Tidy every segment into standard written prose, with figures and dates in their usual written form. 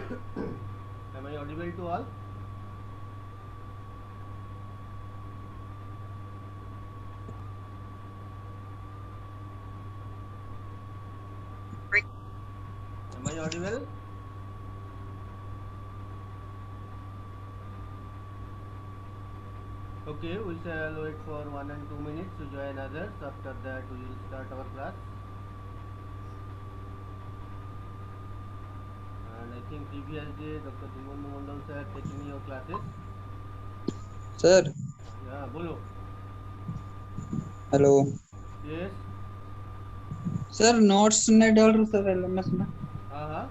Am I audible to all? Am I audible? Okay, we shall wait for 1 and 2 minutes to join others. After that, we will start our class. And I think previous day, Dr. Dimondu Mondal sir taking your classes. Sir Yeah, bolo. Hello Yes. Sir notes नहीं डाल रहे sir LMS में हाँ हाँ.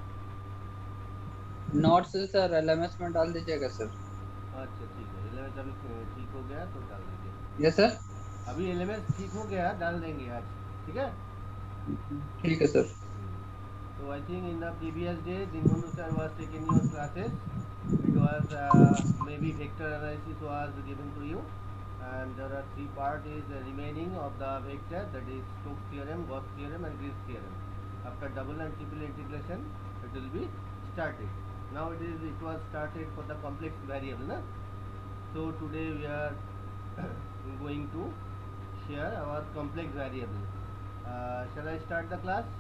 Notes sir LMS में डाल दीजिएगा sir अच्छा ठीक है. एलएमएस अभी ठीक हो गया तो डाल देंगे. यस सर अभी एलएमएस ठीक हो गया, डाल देंगे आज. ठीक है. ठीक है sir So I think in the previous day, Dinbandhu sir was taking your classes. It was maybe vector analysis was given to you, and there are three parts is remaining of the vector, that is Stokes theorem, Gauss theorem, and Green's theorem. After double and triple integration, it will be started. Now it was started for the complex variable, na? So today we are going to share our complex variable. Shall I start the class?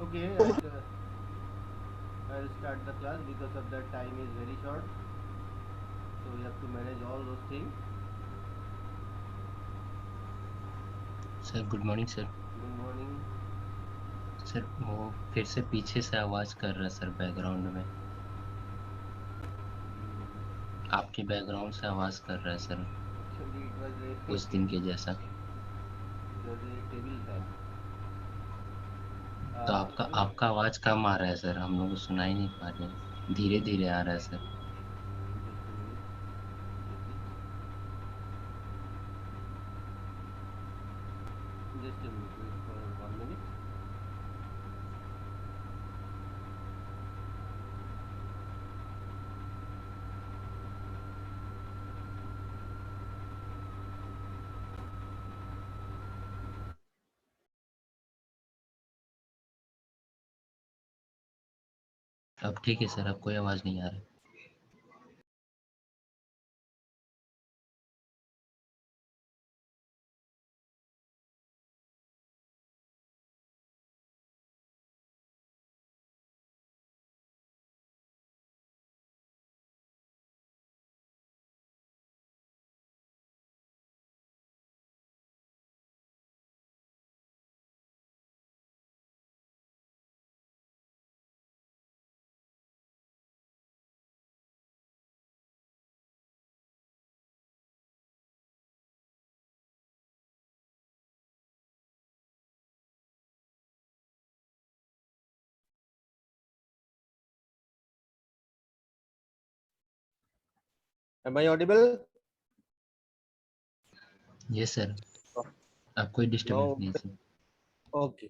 Okay, I'll start the class because of that time is very short. So we have to manage all those things. Sir good morning sir. Good morning. Sir वो फिर से पीछे से आवाज कर रहा है sir background में. आपकी बैकग्राउंड से आवाज कर रहा है सर Actually, उस दिन के जैसा. it was a table fan. तो आपका Okay. आपका आवाज कम आ रहा है सर, हम लोग को सुना ही नहीं पा रहे हैं, धीरे धीरे आ रहा है sir. Just a minute. Just a minute. Wait for 1 minute. अब ठीक है सर, अब कोई आवाज नहीं आ रहा. Am I audible? Yes sir, अब कोई डिस्टर्बेंस No. नहीं sir. Okay.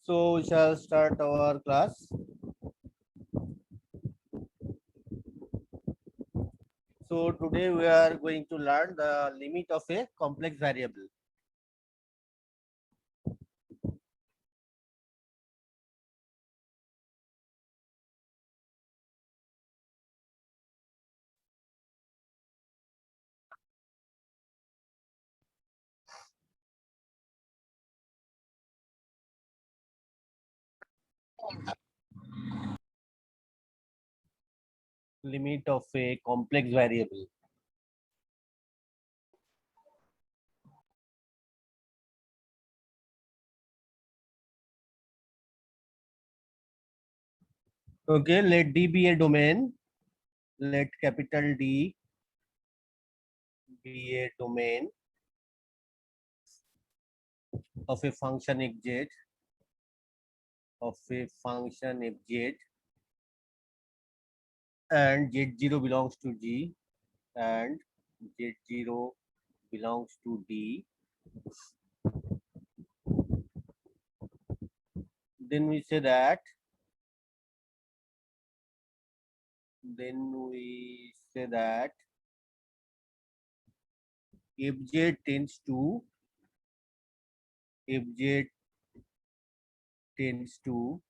So we shall start our class. So today we are going to learn the limit of a complex variable. Limit of a complex variable. Okay, let D be a domain. Let capital D be a domain of a function fz, of a function fz, and z0 belongs to G, and z0 belongs to D. Then we say that fz tends to fz tends to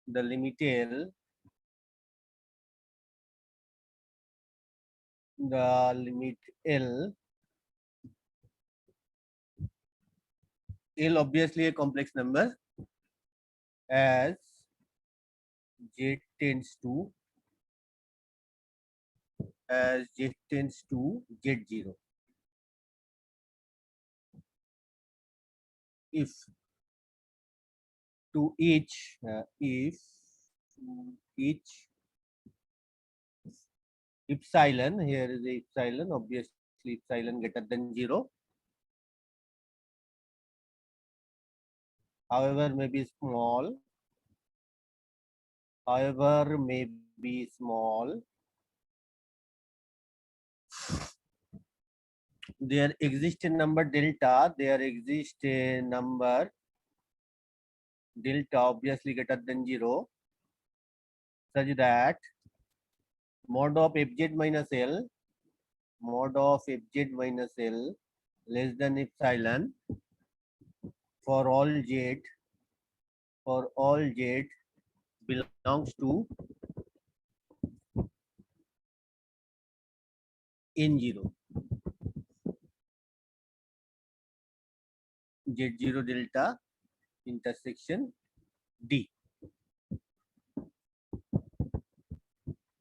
the limit L, L obviously a complex number, as Z tends to Z0. If to each epsilon, here is the epsilon, obviously epsilon greater than 0, however may be small, there exists a number delta, obviously greater than 0, such that mod of fz minus L less than epsilon for all z belongs to n0, z0 delta intersection D.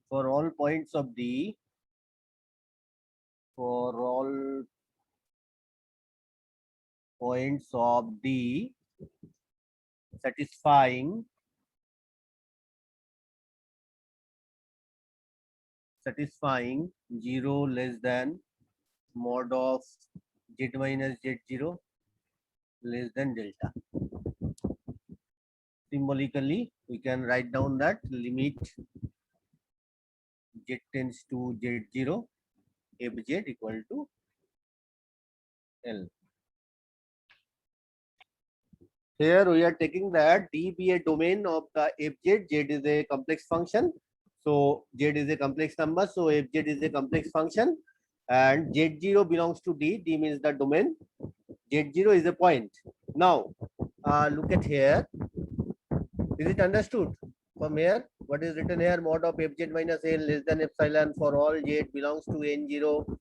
For all points of D, satisfying 0 less than mod of z minus z0 less than delta. Symbolically, we can write down that limit z tends to z0, fz equal to L. Here we are taking that D be a domain of the fz. Z is a complex function, so z is a complex number, so fz is a complex function, and z0 belongs to D. D means the domain. Z0 is a point. Now, look at here. Is it understood? From here, what is written here? Mod of fz minus L less than epsilon for all z belongs to n0,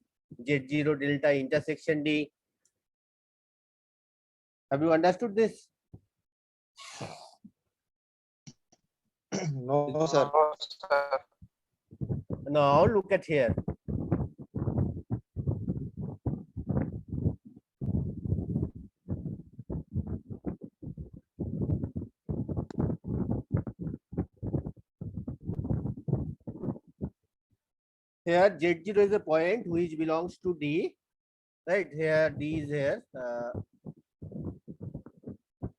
z0 delta intersection D. Have you understood this? No, sir. Now look at here. Here Z0 is a point which belongs to D. Right here, D is here.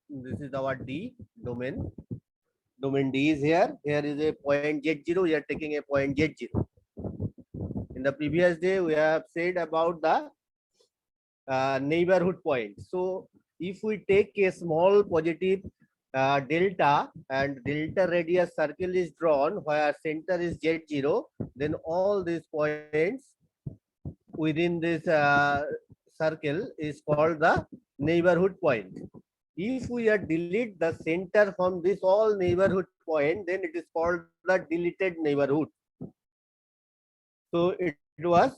This is our D domain. Domain D is here. Here is a point Z0. We are taking a point Z0. In the previous day, we have said about the neighborhood point. So if we take a small positive delta and delta radius circle is drawn where center is Z0, then all these points within this circle is called the neighborhood point. If we are delete the center from this all neighborhood point, then it is called the deleted neighborhood. So it was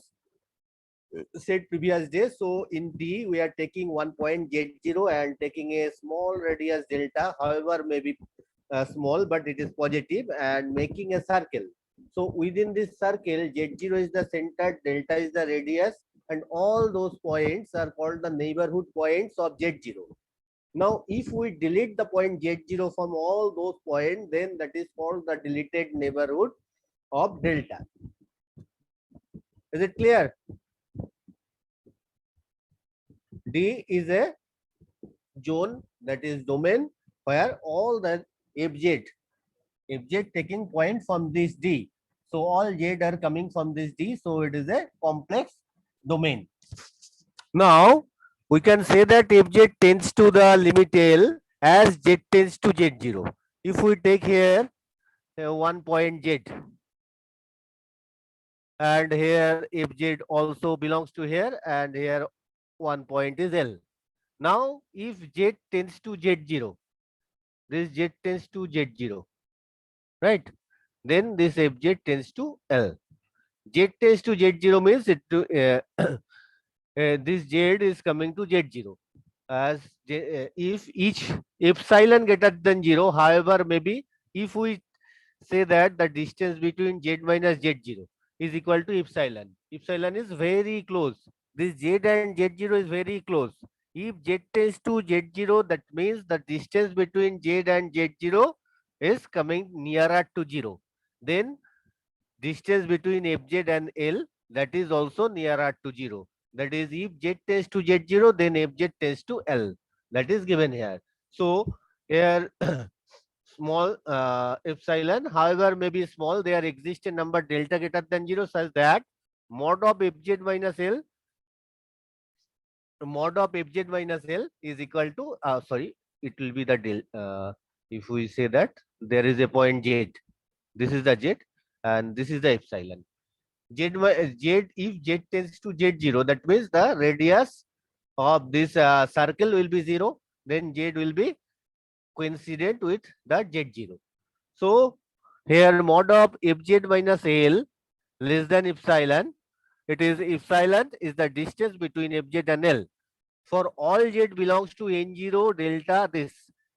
said previous day. So in D, we are taking one point Z0 and taking a small radius delta, however may be small, but it is positive, and making a circle. So within this circle, Z0 is the center, delta is the radius, and all those points are called the neighborhood points of Z0. Now, if we delete the point Z0 from all those points, then that is called the deleted neighborhood of delta. Is it clear? D is a zone, that is domain, where all the fz taking point from this D. So all z are coming from this D. So it is a complex domain. Now we can say that fz tends to the limit L as z tends to z0. If we take here one point z, and here fz also belongs to here, and here one point is L. Now if z tends to z0, this Z tends to Z0, right? Then this Fz tends to L. Z tends to Z0 means this Z is coming to Z0 as if each epsilon greater than 0. However, maybe if we say that the distance between Z minus Z0 is equal to epsilon. Epsilon is very close. This Z and Z0 is very close. If Z tends to Z0, that means the distance between Z and Z0 is coming nearer to 0. Then distance between Fz and L, that is also nearer to 0. That is, if Z tends to Z0, then Fz tends to L. That is given here. So here small epsilon, however may be small, there exists a number delta greater than 0 such that mod of Fz minus L is equal to sorry, it will be the del if we say that there is a point Z, this is the Z and this is the epsilon. Z if Z tends to Z0, that means the radius of this circle will be 0, then Z will be coincident with the Z0. So here mod of Fz minus L less than epsilon, it is epsilon is the distance between Fz and L. For all Z belongs to N0 delta this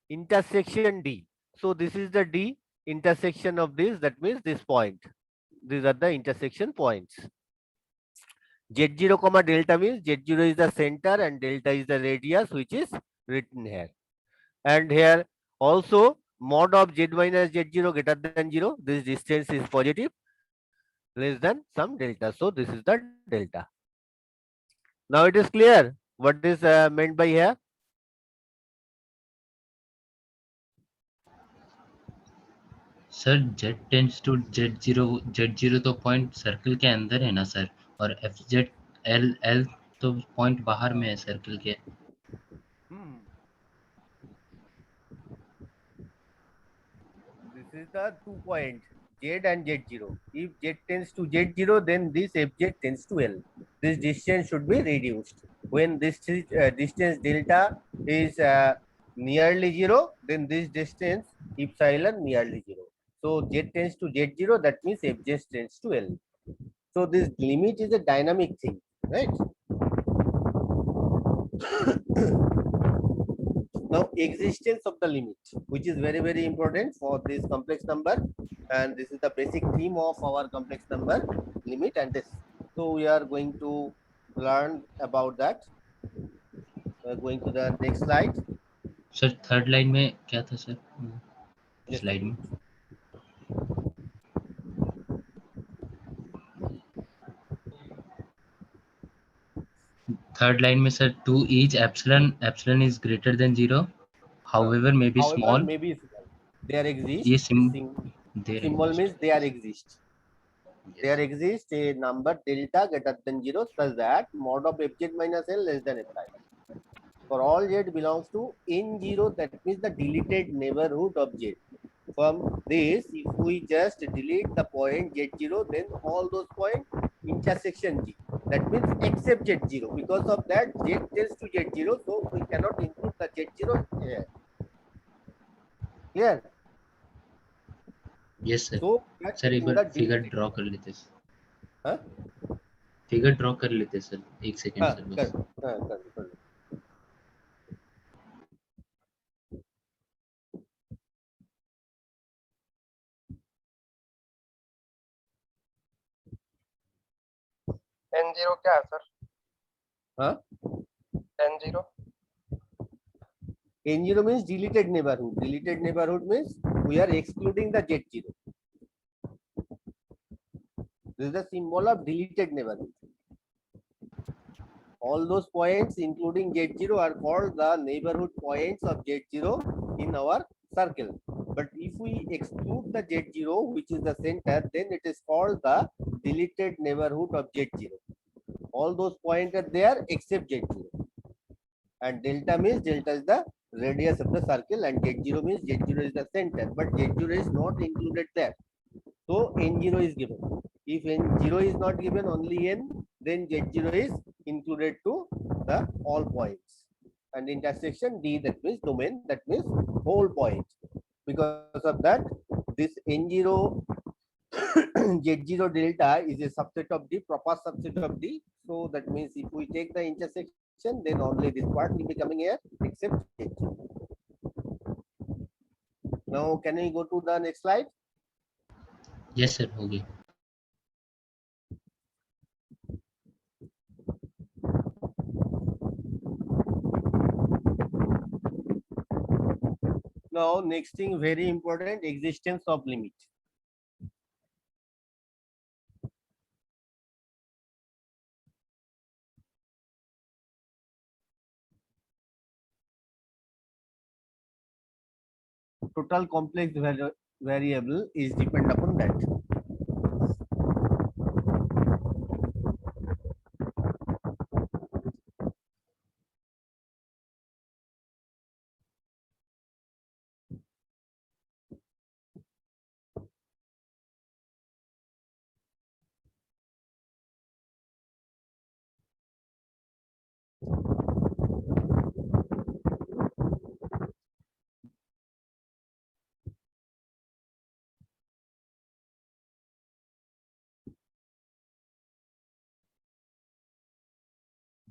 intersection D. So this is the D intersection of this, that means this point. These are the intersection points. Z0 comma delta means Z0 is the center and delta is the radius, which is written here. And here also mod of Z minus Z0 greater than 0, this distance is positive less than some delta. So this is the delta. Now it is clear what is meant by here. Sir Z tends to Z0 तो point circle के अंदर है ना sir, और Fz L तो point बाहर में है सर्कल के. This is the 2 point Z and Z0. If Z tends to Z0, then this Fz tends to L. This distance should be reduced. When this distance delta is nearly 0, then this distance epsilon nearly 0. So Z tends to Z0, that means Fz tends to L. So this limit is a dynamic thing, right? Now existence of the limit, which is very, very important for this complex number, and this is the basic theme of our complex number limit and this. So we are going to learn about that. We are going to the next slide. Sir third line में क्या था sir slide में? Third line में sir to each epsilon is greater than 0, however may be small, there exists ये symbol means there exists. There exists a number delta greater than 0 such that mod of Fz minus L less than epsilon. For all Z belongs to N0, that means the deleted neighborhood of Z. From this, if we just delete the point Z0, then all those points intersection G. That means except Z0. Because of that, Z tends to Z0, so we cannot include the Z0 here. Clear? Yes sir. So sir एक बार figure draw कर लेते हैं. हाँ, figure draw कर लेते हैं sir. एक second sir बस. कर. N0 क्या है सर? हाँ, N0 N0 means deleted neighborhood. Deleted neighborhood means we are excluding the Z0. This is the symbol of deleted neighborhood. All those points including Z0 are called the neighborhood points of Z0 in our circle. But if we exclude the Z0, which is the center, then it is called the deleted neighborhood of Z0. All those points are there except Z0. And delta means delta is the radius of the circle, and Z0 means Z0 is the center, but Z0 is not included there. So N0 is given. If N0 is not given, only N, then Z0 is included to the all points. and intersection D, that means domain, that means whole point. Because of that, this N0 Z0 delta is a subset of D, proper subset of D. So that means if we take the intersection, then only this part will be coming here, except Z0. Now, can we go to the next slide? yes sir, होगी. Now, next thing, very important, existence of limit. Total complex variable is depend upon that.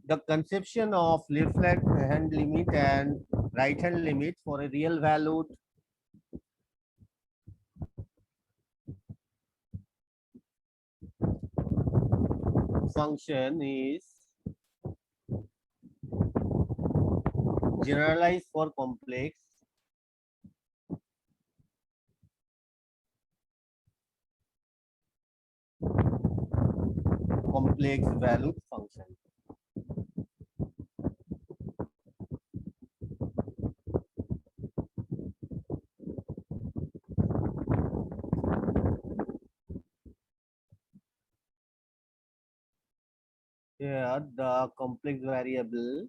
The conception of left hand limit and right hand limit for a real valued function is generalized for complex valued function. Here the complex variable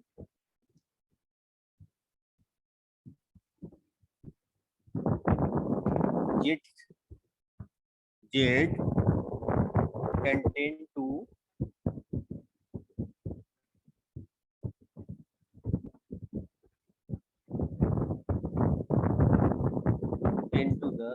z can tend to the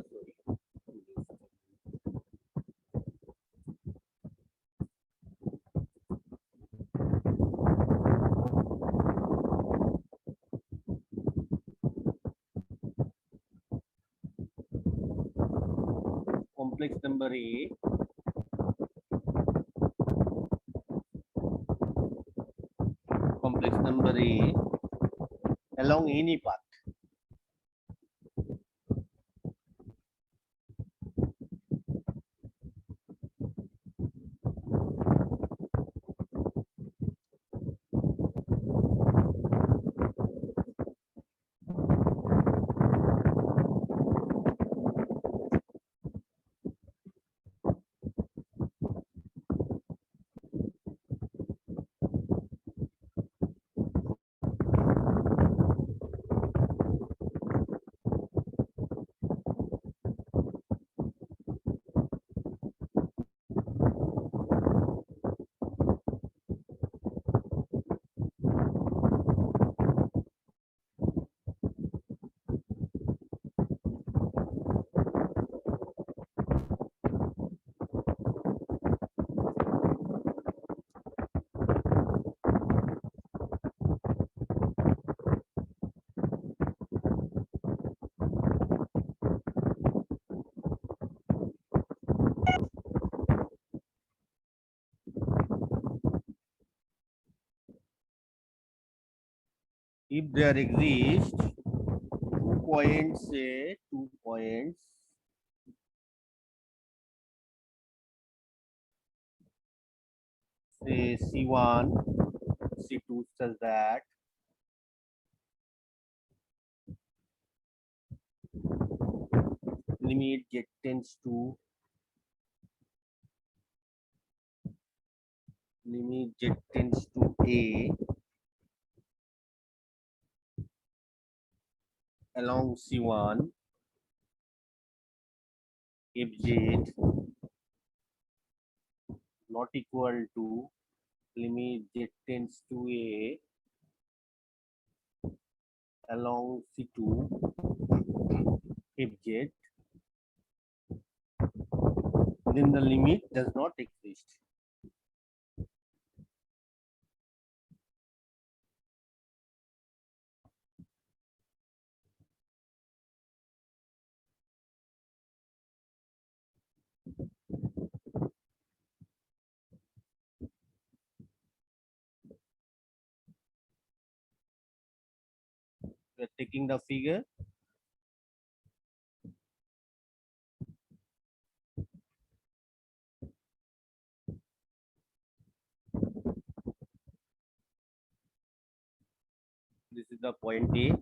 complex number A along any path. If there exist 2 points, say 2 points, say C1, C2, such that limit z tends to A along C1 if z not equal to limit z tends to A along C2 fz, then the limit does not exist. We are taking the figure. This is the point A.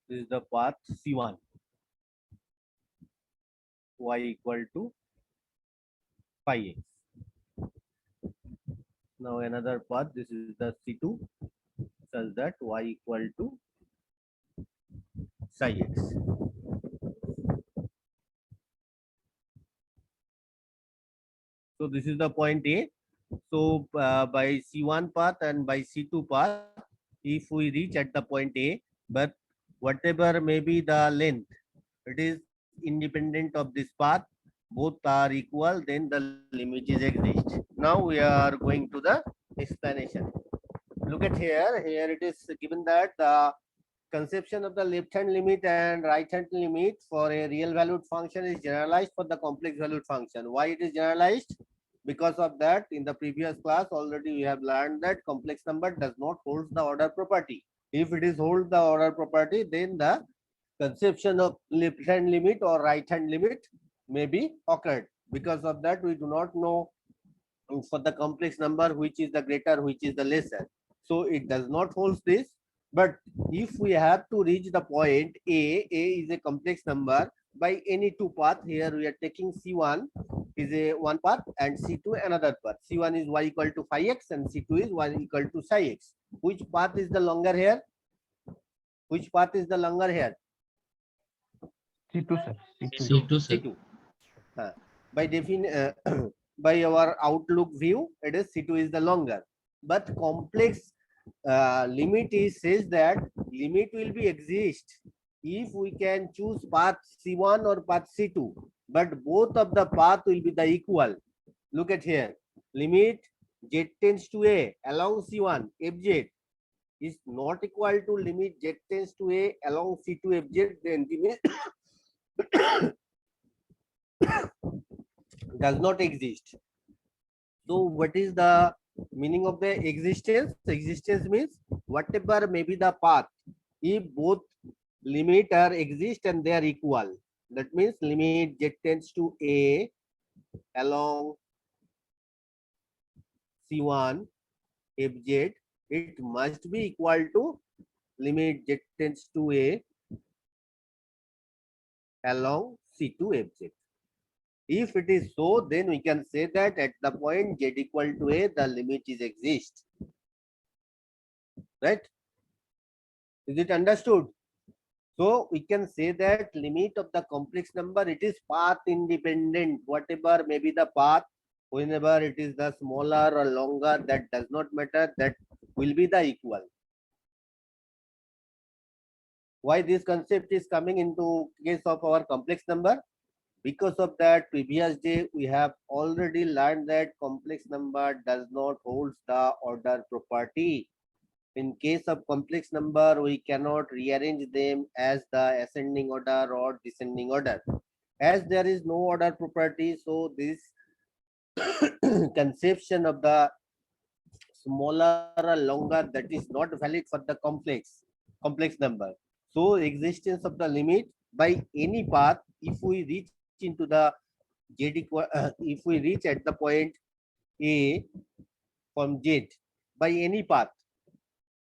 This is the path C1. Y equal to phi x. Now another path. This is the C2 such that y equal to psi x. So this is the point A. So by C1 path and by C2 path, if we reach at the point A, but whatever may be the length, it is independent of this path, both are equal, then the limit is exist. Now we are going to the explanation. Look at here. Here it is given that the conception of the left hand limit and right hand limit for a real valued function is generalized for the complex valued function. Why it is generalized? Because of that, in the previous class already we have learned that complex number does not hold the order property. If it is hold the order property, then the conception of left hand limit or right hand limit may be occurred. Because of that, we do not know for the complex number which is the greater, which is the lesser. So it does not hold this. But if we have to reach the point A is a complex number by any two path. Here we are taking C1 is a one path and C2 another path. C1 is y equal to phi x and C2 is y equal to psi x. Which path is the longer here? Which path is the longer here? C2, sir. C2, sir. C2. By by our outlook view, it is C2 is the longer. But complex limit is says that limit will be exist if we can choose path C1 or path C2, but both of the path will be the equal. Look at here. Limit z tends to a along C1 fz is not equal to limit z tends to a along C2 fz, then limit does not exist. So what is the meaning of the existence? Existence means whatever may be the path, if both limit are exist and they are equal, that means limit z tends to a along C1 fz, it must be equal to limit z tends to a along C2 fz. If it is so, then we can say that at the point z equal to a, the limit is exist. Right? Is it understood? So we can say that limit of the complex number, it is path independent. Whatever may be the path, whenever it is the smaller or longer, that does not matter. That will be the equal. Why this concept is coming into case of our complex number? Because of that, previous day we have already learned that complex number does not hold the order property. In case of complex number, we cannot rearrange them as the ascending order or descending order. As there is no order property, so this conception of the smaller or longer, that is not valid for the complex number. So existence of the limit by any path, if we reach into the if we reach at the point A from Z by any path,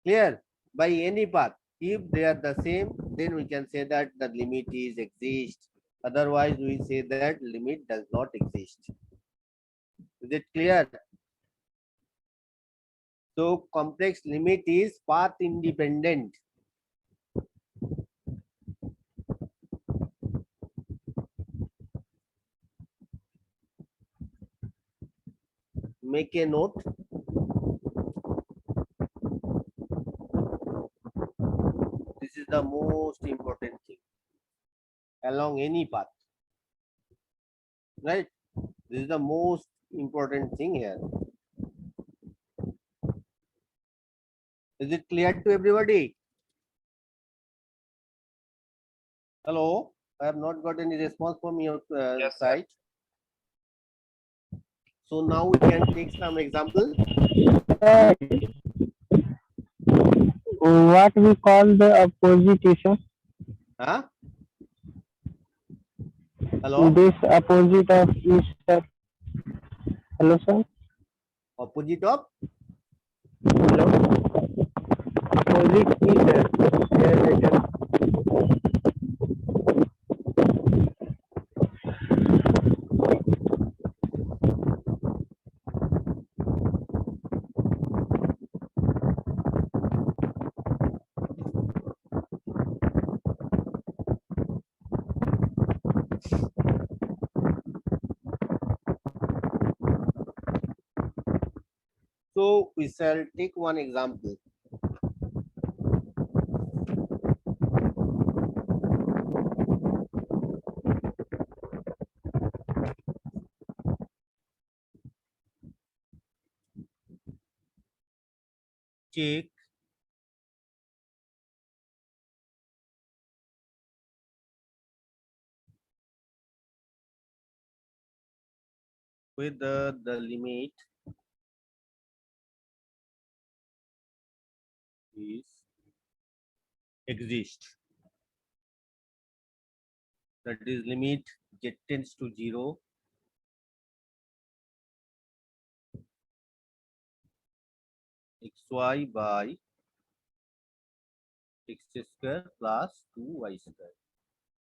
clear, by any path, if they are the same, then we can say that the limit is exist. Otherwise we say that limit does not exist. Is it clear? So complex limit is path independent. make a note. This is the most important thing along any path, right? This is the most important thing here. Is it clear to everybody? Hello, I have not got any response from your Yes, sir. side. So now we can take some example. What we call the opposition? Huh? Hello, This opposite of each sir. Hello, sir. opposite of Hello. Opposite each sir. Here written. so we shall take one example. Check whether the limit is exist. That is limit z tends to 0 xy by x square plus 2y square.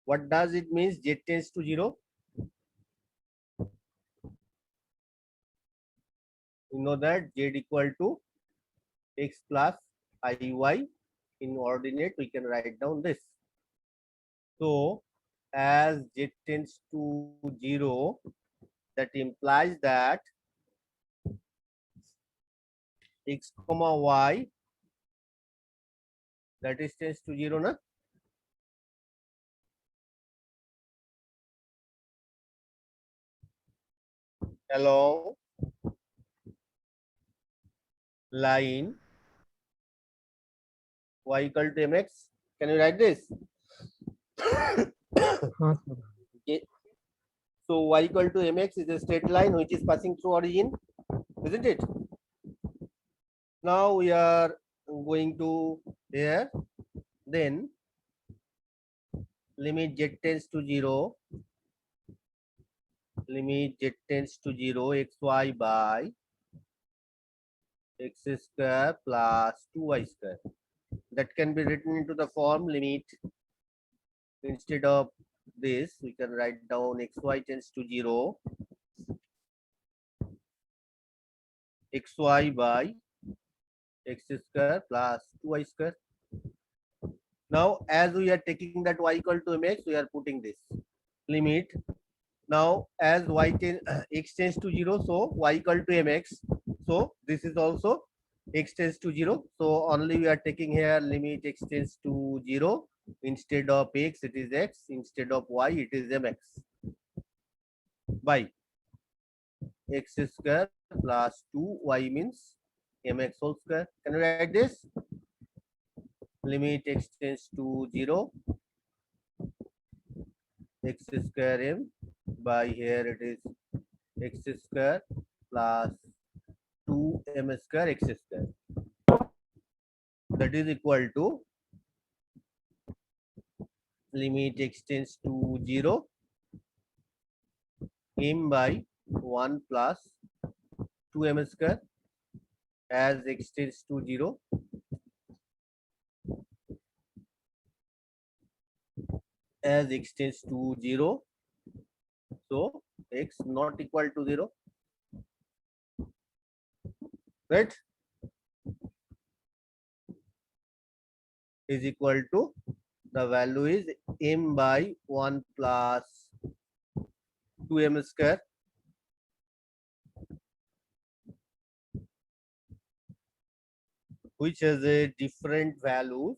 What does it mean z tends to 0? You know that z equal to x plus iy. In ordinate we can write down this. So as z tends to 0, that implies that x comma y, that is tends to 0 na? Along line y equal to mx. Can you write this? Okay. So y equal to mx is a straight line which is passing through origin, isn't it? Now we are going to here, then limit z tends to 0, limit z tends to 0 xy by x square plus 2y square. That can be written into the form limit, instead of this we can write down xy tends to 0 xy by x square plus 2y square. Now as we are taking that y equal to mx, we are putting this limit. Now as x tends to 0, so y equal to mx, so this is also x tends to 0, so only we are taking here limit x tends to 0. Instead of x it is x, instead of y it is mx by x square plus 2y means mx whole square. Can you write this? Limit x tends to 0 x square m by here it is x square plus 2m square x square, that is equal to limit x tends to 0 m by 1 plus 2m square as x tends to 0 as x tends to 0, so x not equal to 0, right, is equal to the value is m by 1 plus 2m square which has a different values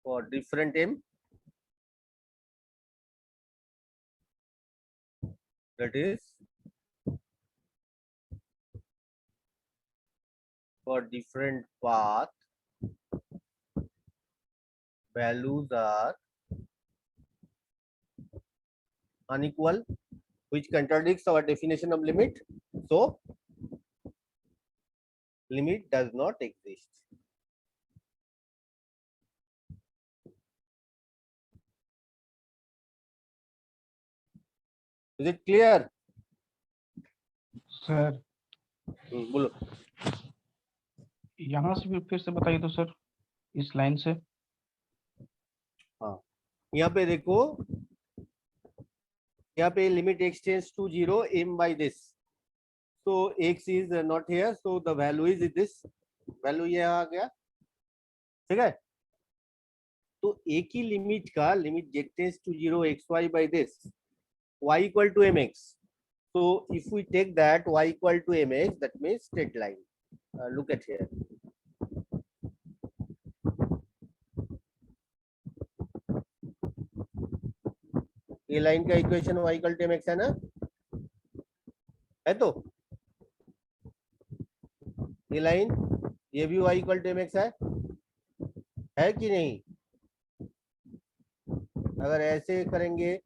for different m, that is for different path values are unequal, which contradicts our definition of limit. So limit does not exist. Is it clear? Sir बोलो। यहाँ से फिर से बताइए तो sir, इस line से। हाँ, यहाँ पे देखो, यहाँ पे limit x tends to 0 m by this, so x is not here, so the value is this value, ये आ गया, ठीक है। तो एक ही लिमिट का limit z tends to 0 xy by this y equal to mx, so if we take that y equal to mx, that means straight line. Look at here, ये line का equation y equal to mx है ना, है तो ये line, ये भी y equal to mx है कि नहीं? अगर ऐसे करेंगे,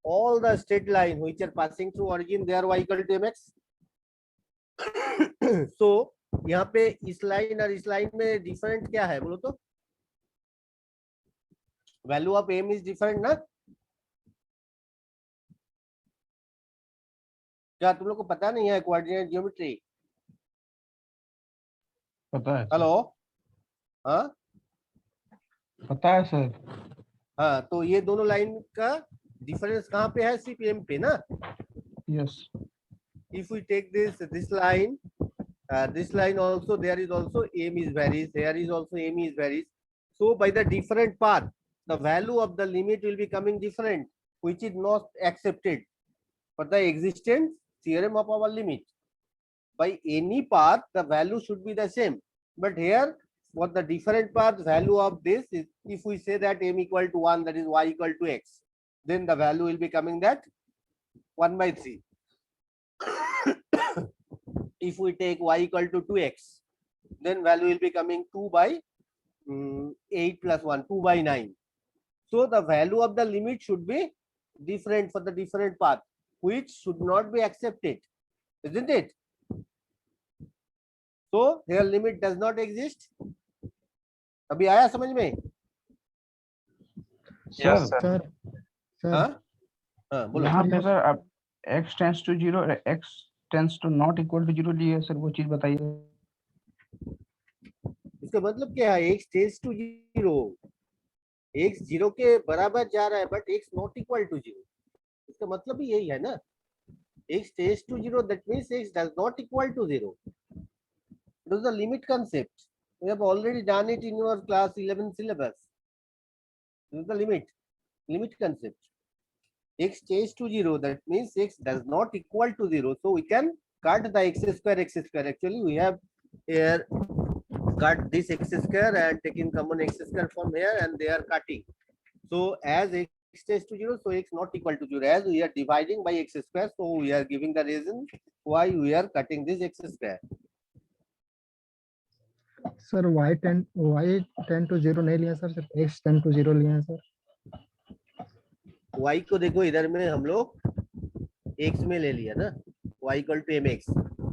all the straight line which are passing through origin, they are y equal to mx. So यहाँ पे इस लाइन और इस लाइन में डिफरेंट क्या है बोलो तो? Value of m is different ना? क्या तुम लोग को पता नहीं है कोऑर्डिनेट ज्योमेट्री? पता है। हेलो, हाँ पता है सर। हाँ, तो ये दोनों लाइन का डिफरेंस कहाँ पे है? सिर्फ m पे ना? Yes. If we take this line also, there is also m is varies, there is also m is varies, so by the different path the value of the limit will be coming different, which is not accepted for the existence theorem of our limit. By any path the value should be the same, but here for the different path value of this is, if we say that m equal to 1, that is y equal to x, then the value will be coming that 1 by 3. If we take y equal to 2x, then value will be coming 2 by 8 plus 1, 2 by 9. So the value of the limit should be different for the different path, which should not be accepted, isn't it? So here limit does not exist. अभी आया समझ में? Sir sir हाँ हाँ बोलो। यहाँ पे sir आप x tends to 0 x tends to not equal to 0 लिए सर, वो चीज बताइए। इसका मतलब क्या है? x टेंड्स टू 0, x 0 के बराबर जा रहा है, but x not equal to 0, इसका मतलब ही यही है ना? x tends to 0, that means x does not equal to 0. It is the limit concept. We have already done it in your class 11 syllabus. This is the limit concept. X changes to 0, that means x does not equal to 0. So we can cut the x square. Actually, we have here cut this x square and taking common x square from here, and they are cutting. So as x changes to 0, so x not equal to 0. As we are dividing by x square, so we are giving the reason why we are cutting this x square. Sir y 10 to 0 नहीं लिया sir, सिर्फ x 10 to 0 लिया है sir. y को देखो, इधर में हम लोग x में ले लिया ना, y equal to mx,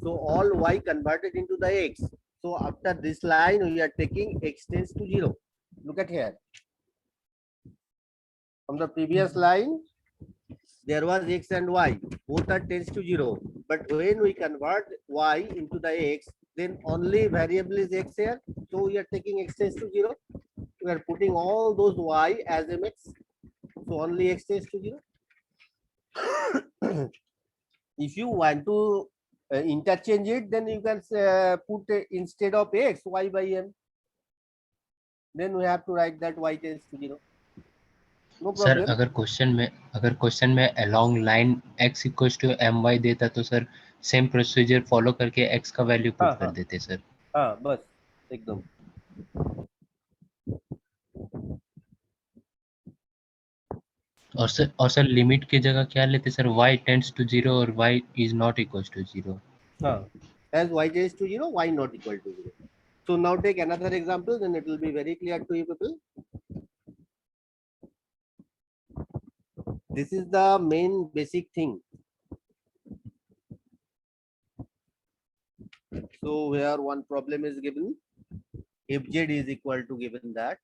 so all y converted into the x. So after this line we are taking x tends to 0. Look at here, from the previous line there was x and y, both are tends to 0, but when we convert y into the x, then only variable is x here, so we are taking x tends to 0. We are putting all those y as mx, so only x tends to 0. If you want to interchange it, then you can put instead of x y by m. then we have to write that y tends to 0. No sir problem. अगर question में along line x equals to my देता तो sir same procedure follow करके x का value put कर देते sir. हाँ बस एकदम. और सर लिमिट की जगह क्या लेते सर, y टेंड्स टू 0 और y is not equals to 0. हाँ, as y tends to 0, y not equal to 0. So now take another example, then it will be very clear to you people. This is the main basic thing. So where one problem is given, if z is equal to given that,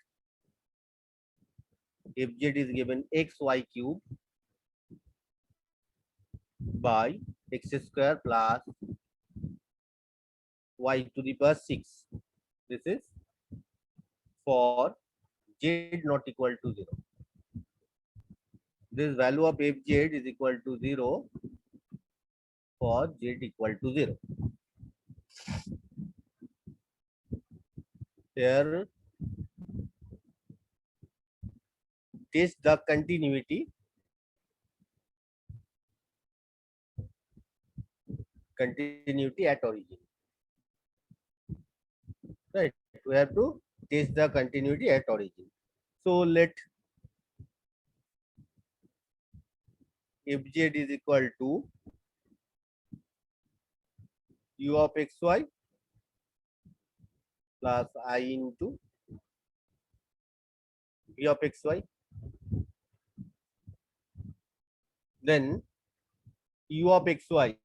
if z is given xy cube by x square plus y to the power 6. This is for z not equal to 0. This value of fz is equal to 0 for z equal to 0. Here test the continuity at origin. Right, we have to test the continuity at origin. So let fz is equal to u of xy plus I into v of xy. Then u of xy.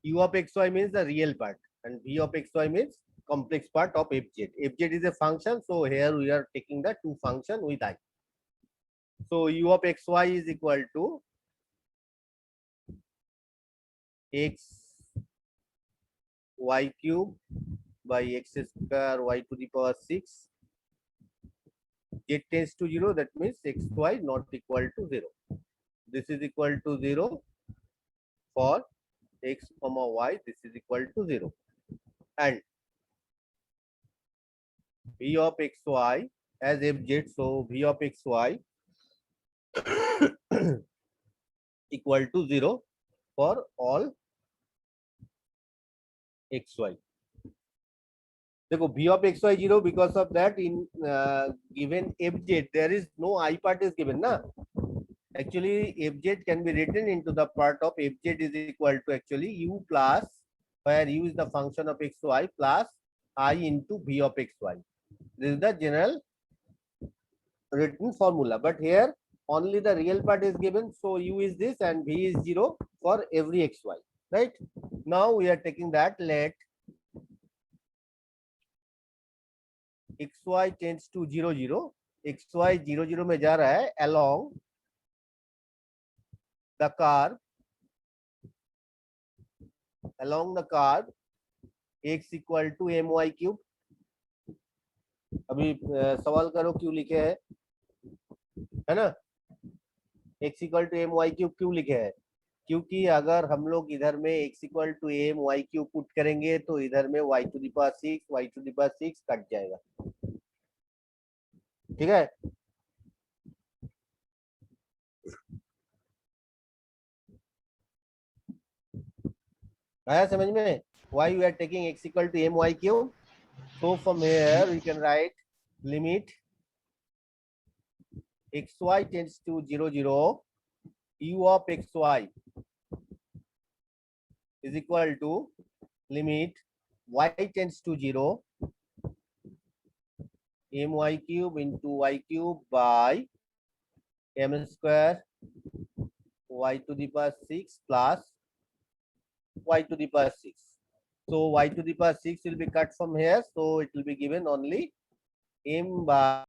U of xy means the real part, and v of xy means complex part of fz. Fz is a function, so here we are taking the two function with I. So u of xy is equal to x y cube by x square y to the power 6. Z tends to 0, that means xy not equal to 0. This is equal to 0 for x comma y, this is equal to 0. And v of xy as fz, so v of xy equal to 0 for all xy. देखो v of xy 0, because of that in given fz there is no I part is given na. Actually fz can be written into the part of fz is equal to actually u plus, where u is the function of xy, plus I into v of xy. This is the general written formula, but here only the real part is given, so u is this and v is 0 for every xy. Right, now we are taking that, let xy tends to 0 0, xy 0 0 में जा रहा है along the curve x equal to my cube. अभी सवाल करो क्यों लिखे है ना, x equal to my cube क्यों लिखे है, क्योंकि अगर हम लोग इधर में x equal to my cube put करेंगे तो इधर में y to the power 6 y to the power 6 cut जाएगा. ठीक है, आया समझ में? Why we are taking x equal to my cube? So from here we can write limit xy tends to 0 0, u of xy is equal to limit y tends to 0, my cube into y cube by m square y to the power 6 plus y to the power 6. So y to the power 6 will be cut from here, so it will be given only m by